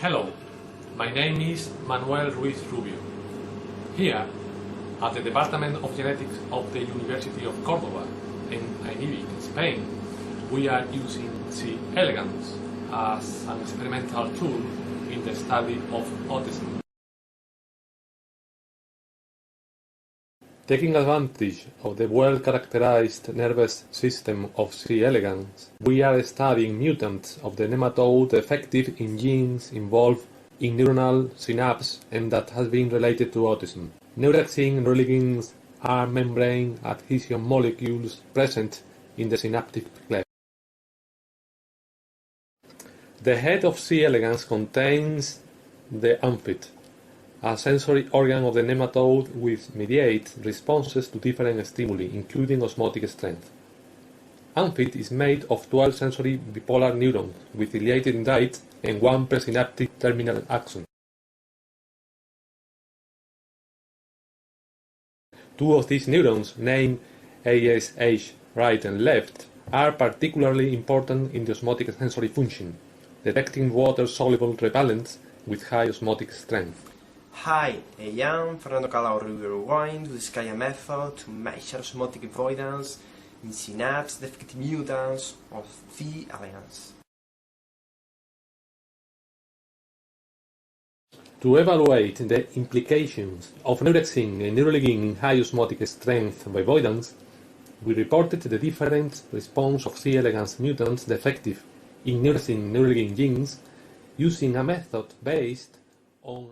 Hello, my name is Manuel Ruiz-Rubio. Here, at the Department of Genetics of the University of Córdoba in IMIBIC, Spain, we are using C.Elegans as an experimental tool in the study of autism. Taking advantage of the well-characterized nervous system of C.Elegans, we are studying mutants of the nematode defective in genes involved in neuronal synapses and that has been related to autism. Neurexin neuroligins are membrane adhesion molecules present in the synaptic cleft. The head of C.Elegans contains the amphitt, a sensory organ of the nematode which mediates responses to different stimuli, including osmotic strength. Amphitt is made of 12 sensory bipolar neurons with ciliated dendrites and one presynaptic terminal axon. Two of these neurons, named ASH right and left, are particularly important in the osmotic sensory function, detecting water-soluble repellents with high osmotic strength. Hi, I am Fernando Calahorro going to discuss a method to measure osmotic avoidance in synapse defective mutants of C.Elegans. To evaluate the implications of neurexin and neuroligin in high osmotic strength avoidance, we reported the different response of C.Elegans mutants defective in neurexin and neuroligin genes using a method based on